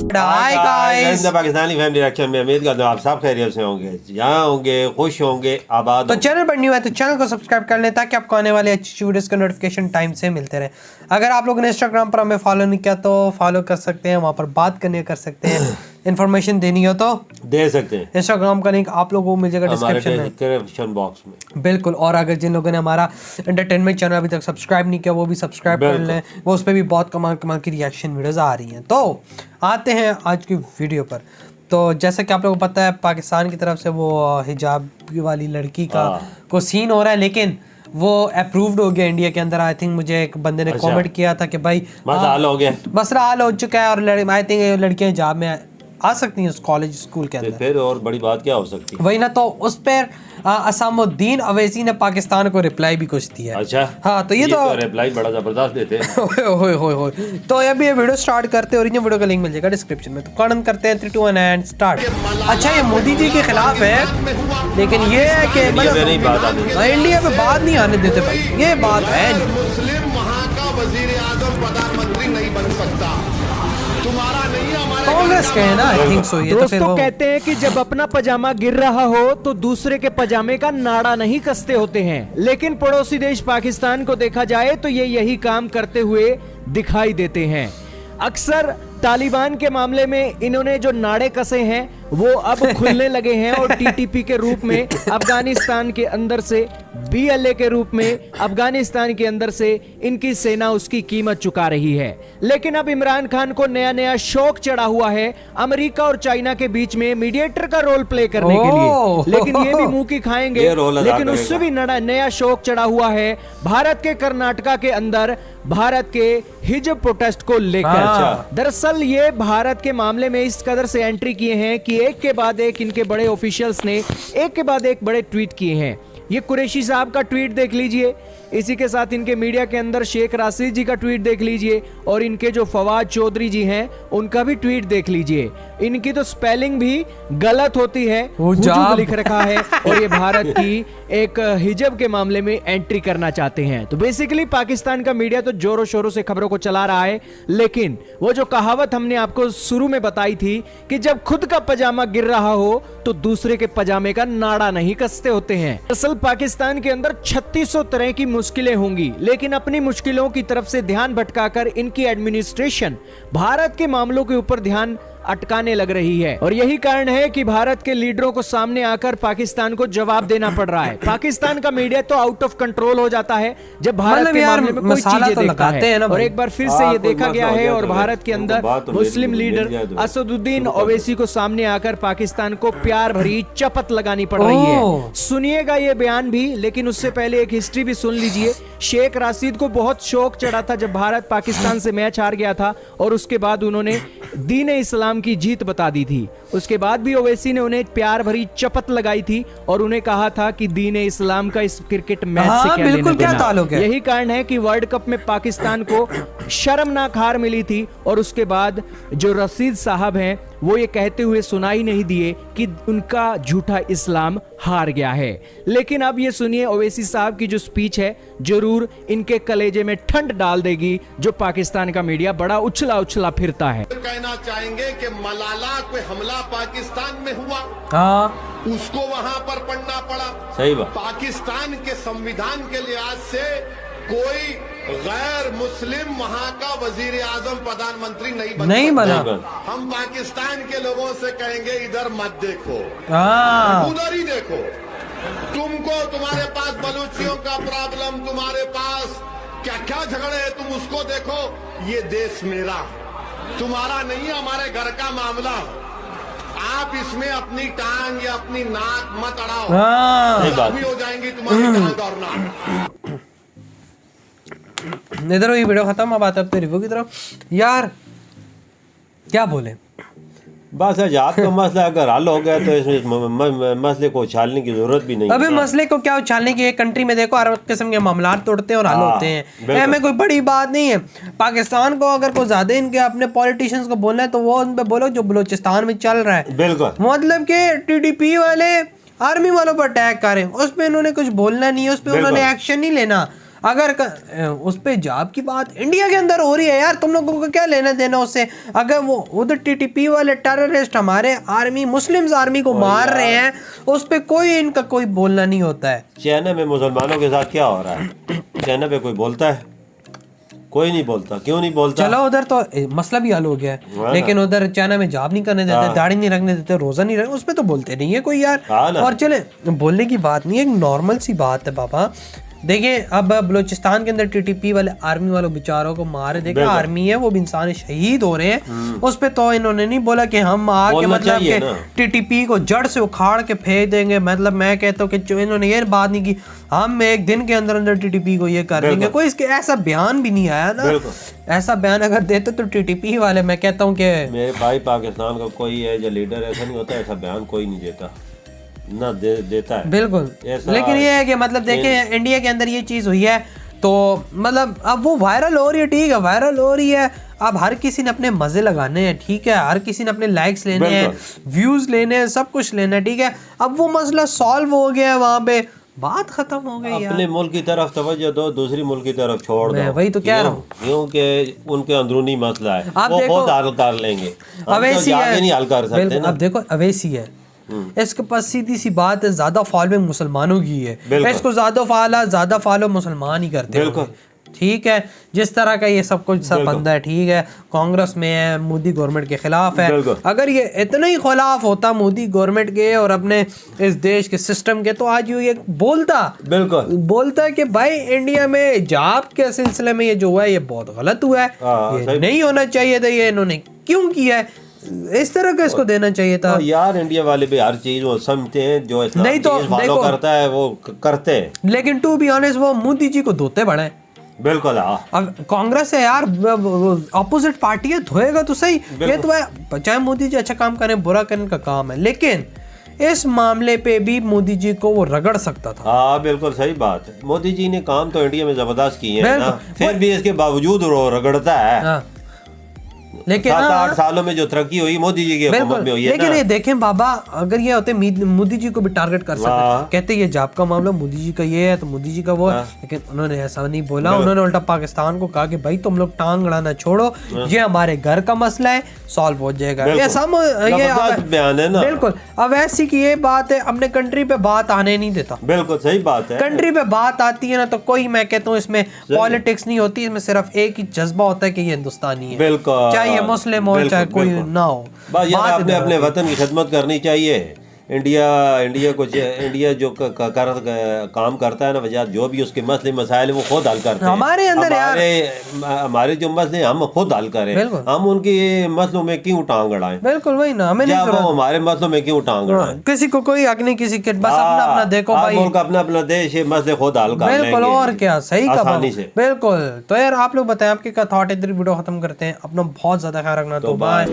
Hi guys, Pakistani family reaction में उम्मीद करता हूँ आप सब खैरियत से होंगे, यहाँ होंगे, खुश होंगे, आबाद। तो चैनल पर न्यू है तो चैनल को सब्सक्राइब कर लें ताकि आपको आने वाले अच्छी वीडियोस का नोटिफिकेशन टाइम से मिलते रहे। अगर आप लोगों ने इंस्टाग्राम पर हमें फॉलो नहीं किया तो फॉलो कर सकते हैं, वहाँ पर बात करने कर सकते हैं, इन्फॉर्मेशन देनी हो तो दे सकते हैं। इंस्टाग्राम का लिंक आप लोगों को मिल जाएगा डिस्क्रिप्शन बॉक्स में। बिल्कुल। और अगर जिन लोगों ने हमारा एंटरटेनमेंट चैनल अभी तक सब्सक्राइब नहीं किया वो भी सब्सक्राइब कर लें, वो उस पर भी बहुत कमाल कमाल की रिएक्शन वीडियोस आ रही हैं। तो आते हैं आज की वीडियो पर। तो जैसा कि आप लोगों को पता है पाकिस्तान की तरफ से वो हिजाब वाली लड़की का को सीन हो रहा है, लेकिन वो अप्रूव्ड हो गया इंडिया के अंदर। आई थिंक मुझे एक बंदे ने कमेंट किया था कि भाई मसला हल हो गया, मसला हल हो चुका है और आई थिंक लड़कियां हिजाब में आ सकती हैं उस कॉलेज स्कूल के अंदर। फिर और बड़ी बात क्या हो सकती है? वही ना। तो उस पर असामुद्दीन अवैसी ने पाकिस्तान को रिप्लाई भी कुछ दिया। अच्छा हाँ, तो ये तो रिप्लाई बड़ा जबरदस्त देते हैं। हो तो अभी ये वीडियो स्टार्ट करते हैं और ये वीडियो का लिंक मिल जाएगा डिस्क्रिप्शन में। तो कौन करते हैं 3, 2, 1 एंड स्टार्ट। अच्छा, ये मोदी जी के खिलाफ है, लेकिन ये है कि इंडिया में बात नहीं आने देते भाई, ये बात है। मुस्लिम वहाँ का वजीर आजम प्रधानमंत्री नहीं बन सकता, तुम्हारा नहीं हमारे कांग्रेस के है ना, आई थिंक सो। ये तो फिर दोस्तों कहते हैं कि जब अपना पजामा गिर रहा हो तो दूसरे के पजामे का नाड़ा नहीं कसते होते हैं, लेकिन पड़ोसी देश पाकिस्तान को देखा जाए तो ये यही काम करते हुए दिखाई देते हैं। अक्सर तालिबान के मामले में इन्होंने जो नाड़े कसे हैं वो अब खुलने लगे हैं और टीटीपी के रूप में अफगानिस्तान के अंदर से, बीएलए के रूप में अफगानिस्तान के अंदर से इनकी सेना उसकी कीमत चुका रही है। लेकिन अब इमरान खान को नया नया शौक चढ़ा हुआ है अमेरिका और चाइना के बीच में मीडिएटर का रोल प्ले करने के लिए, लेकिन ये भी मुंह की खाएंगे। लेकिन उससे भी नया शौक चढ़ा हुआ है भारत के कर्नाटका के अंदर भारत के हिजब प्रोटेस्ट को लेकर। दरअसल ये भारत के मामले में इस कदर से एंट्री किए हैं कि एक के बाद एक इनके बड़े ऑफिशियल्स ने एक के बाद एक बड़े ट्वीट किए हैं। ये कुरैशी साहब का ट्वीट देख लीजिए, इसी के साथ इनके मीडिया के अंदर शेख राशिद जी का ट्वीट देख लीजिए, और इनके जो फवाद चौधरी जी हैं उनका भी ट्वीट देख लीजिए। इनकी तो स्पेलिंग भी गलत होती है, हुजूब लिख रखा है, और ये भारत की एक हिजब के मामले में एंट्री करना चाहते हैं। तो बेसिकली पाकिस्तान का मीडिया तो जोरों शोरों से खबरों को चला रहा है, लेकिन वो जो कहावत हमने आपको शुरू में बताई थी कि जब खुद का पजामा गिर रहा हो तो दूसरे के पजामे का नाड़ा नहीं कसते होते हैं। दरअसल पाकिस्तान के अंदर 3600 तरह की मुश्किलें होंगी, लेकिन अपनी मुश्किलों की तरफ से ध्यान भटकाकर इनकी एडमिनिस्ट्रेशन भारत के मामलों के ऊपर ध्यान अटकाने लग रही है, और यही कारण है कि भारत के लीडरों को सामने आकर पाकिस्तान को जवाब देना पड़ रहा है। पाकिस्तान का मीडिया तो आउट ऑफ कंट्रोल हो जाता है जब भारत के मामले में कोई चीजें देखता है, और एक बार फिर से ये देखा गया है। और भारत के अंदर मुस्लिम लीडर असदुद्दीन ओवैसी को सामने आकर पाकिस्तान को प्यार भरी चपत लगानी पड़ रही है। सुनिएगा ये बयान भी, लेकिन उससे पहले एक हिस्ट्री भी सुन लीजिए। शेख राशिद को बहुत शौक चढ़ा था जब भारत पाकिस्तान से मैच हार गया था, और उसके बाद उन्होंने दीन इस्लाम की जीत बता दी थी। उसके बाद भी ओवैसी ने उन्हें प्यार भरी चपत लगाई थी और उन्हें कहा था कि दीन इस्लाम का इस क्रिकेट मैच से क्या लेना देना। यही कारण है कि वर्ल्ड कप में पाकिस्तान को शर्मनाक हार मिली थी, और उसके बाद जो रशीद साहब हैं वो ये कहते हुए सुनाई नहीं दिए कि उनका झूठा इस्लाम हार गया है। लेकिन अब ये सुनिए ओवैसी साहब की जो स्पीच है, जरूर इनके कलेजे में ठंड डाल देगी, जो पाकिस्तान का मीडिया बड़ा उछला उछला फिरता है। कहना चाहेंगे कि मलाला कोई हमला पाकिस्तान में हुआ, उसको वहां पर पढ़ना पड़ा। सही बात। पाकिस्तान के संविधान के लिहाज से कोई गैर मुस्लिम वहां का वजीर आजम प्रधानमंत्री नहीं बना। हम पाकिस्तान के लोगों से कहेंगे इधर मत देखो, उधर ही देखो। तुमको तुम्हारे पास बलूचियों का प्रॉब्लम, तुम्हारे पास क्या क्या झगड़े हैं, तुम उसको देखो। ये देश मेरा, तुम्हारा नहीं, हमारे घर का मामला। आप इसमें अपनी टांग या अपनी नाक मत अड़ाओ, भी हो जाएंगी तुम्हारी टांग और नाक। इधर ये वीडियो खत्म, अब आते हैं रिव्यू की तरफ। यार क्या बोले, बस हिजाब का मसला अगर हल हो गया तो इसमें मसले को उछालने की जरूरत भी नहीं। अबे मसले को क्या उछालने की, एक कंट्री में देखो हर किस्म के मामला तोड़ते हैं और हल होते हैं, हमें कोई बड़ी बात नहीं है। पाकिस्तान को अगर कोई ज्यादा इनके अपने पॉलिटिशियंस को बोलना है तो वो उन पे बोलो जो बलूचिस्तान में चल रहा है। बिल्कुल, मतलब कि टीडीपी वाले आर्मी वालों पर अटैक करें, उस पर इन्होंने कुछ बोलना नहीं है, उस पर उन्होंने एक्शन नहीं लेना। अगर उस पे जाब की बात इंडिया के अंदर हो रही है यार, तुम लोगों को क्या लेना देना उससे। अगर वो उधर टीटीपी वाले टेररिस्ट हमारे आर्मी मुस्लिम्स आर्मी को मार रहे हैं, उस पे कोई इनका कोई बोलना नहीं होता है। चाइना में मुसलमानों के साथ क्या हो रहा है? चाइना पे कोई बोलता है? कोई नहीं बोलता। क्यों नहीं बोलता? चलो उधर तो मसला भी हल हो गया है, लेकिन उधर चाइना में जाब नहीं करने देते, दाढ़ी नहीं रखने देते, रोजा नहीं रखने, उस पे तो बोलते नहीं है कोई यार। और चले बोलने की बात नहीं है, एक नॉर्मल सी बात है बाबा। देखिए अब बलूचिस्तान के अंदर टीटीपी वाले आर्मी वालों बेचारों को मारे, देखिए आर्मी है वो भी इंसान शहीद हो रहे हैं, उस पे तो इन्होंने नहीं बोला कि हम आके मतलब के टीटीपी को जड़ से उखाड़ के फेंक देंगे। मतलब मैं कहता हूँ कि इन्होंने ये बात नहीं की हम एक दिन के अंदर अंदर टीटीपी को ये कर देंगे, कोई इसके ऐसा बयान भी नहीं आया ना। ऐसा बयान अगर देते तो टीटीपी वाले, मैं कहता हूँ कि मेरे भाई पाकिस्तान का कोई है जो लीडर ऐसा नहीं होता, ऐसा बयान कोई नहीं देता ना देता है बिल्कुल। लेकिन ये है कि मतलब देखें इंडिया के अंदर ये चीज़ हुई है तो मतलब अब वो वायरल हो रही है, ठीक है वायरल हो रही है, अब हर किसी ने अपने मज़े लगाने हैं, ठीक है, हर किसी ने अपने लाइक्स लेने हैं, व्यूज़ लेने हैं, सब कुछ लेना है, ठीक है। अब वो मसला सॉल्व हो गया है, वहाँ पे बात खत्म हो गई यार। अपने मुल्क की तरफ तवज्जो दो, दूसरी मुल्क की तरफ छोड़ दो। वही तो कह रहा हूँ, क्योंकि उनके अंदरूनी मसला है, आप वो देखो खुद हल कर लेंगे, अवैसी है नहीं हल कर सकते ना। अब देखो अवैसी है, इसके पास सीधी सी बात है, ज्यादा फॉलोइंग मुसलमानों की है, इसको ज्यादा फॉलो मुसलमान ही करते हैं, ठीक है। जिस तरह का ये सब कुछ सब बंदा है, ठीक है, कांग्रेस में है, मोदी गवर्नमेंट के खिलाफ है। अगर ये इतना ही खिलाफ होता मोदी गवर्नमेंट के और अपने इस देश के सिस्टम के, तो आज ये बोलता कि भाई इंडिया में जाब के सिलसिले में ये जो हुआ है ये बहुत गलत हुआ है, ये नहीं होना चाहिए था, ये इन्होंने क्यों किया है, इस तरह का इसको देना चाहिए था। यार इंडिया वाले भी हर चीज वो समझते हैं, जो इस्लाम नहीं तो फॉलो करता है वो करते हैं, लेकिन टू बी ऑनेस्ट वो मोदी जी को धोते बड़े हैं। बिल्कुल। अब कांग्रेस है यार, ऑपोजिट पार्टी है, धोएगा तो सही, ये तो है, चाहे मोदी जी अच्छा काम करें बुरा करने का काम है, लेकिन इस मामले पे भी मोदी जी को वो रगड़ सकता था। हाँ बिल्कुल सही बात है, मोदी जी ने काम तो इंडिया में जबरदस्त किए हैं ना, फिर भी इसके बावजूद वो रगड़ता है। लेकिन 7-8 सालों में जो तरक्की हुई मोदी जी की हुकूमत में हुई है। लेकिन ये देखें बाबा, अगर ये होते मोदी जी को भी टारगेट कर सकते, कहते ये जाब का मामला मोदी जी का ये है तो मोदी जी का वो है, लेकिन उन्होंने ऐसा नहीं बोला। उन्होंने उल्टा पाकिस्तान को कहा कि भाई तुम लोग टांग अड़ाना छोड़ो, ये हमारे घर का मसला है, सॉल्व हो जाएगा। ये बयान है ना, बिल्कुल। अब ऐसी की ये बात है, अपने कंट्री पे बात आने नहीं देता। बिल्कुल सही बात है, कंट्री पे बात आती है ना तो कोई, मैं कहता हूँ इसमें पॉलिटिक्स नहीं होती, इसमें सिर्फ एक ही जज्बा होता है कि ये हिंदुस्तानी है, बिल्कुल, चाहे ये मुस्लिम हो चाहे कोई ना हो, बस यार आपने अपने वतन की खिदमत करनी चाहिए। इंडिया जो काम करता है ना वजह, जो भी उसके मसले मसाइल वो खुद हल करते हैं। हमारे अंदर हमारे जो मसले हम खुद हल करें, हम उनके मसलों में क्यों टांग अड़ाएं। बिल्कुल वही ना, हमें नहीं वो हमारे मसलों में क्यों टांग अड़ाएं। किसी को कोई हक नहीं, किसी के बस अपना अपना देखो भाई, मुल्क अपना अपना देश है, मसले खुद हल कर बिल्कुल, और क्या सही आसानी से। बिल्कुल। तो यार आप लोग बताएं आपके क्या थॉट है, इधर वीडियो खत्म करते हैं, अपना बहुत ज्यादा ख्याल रखना, तो बाय।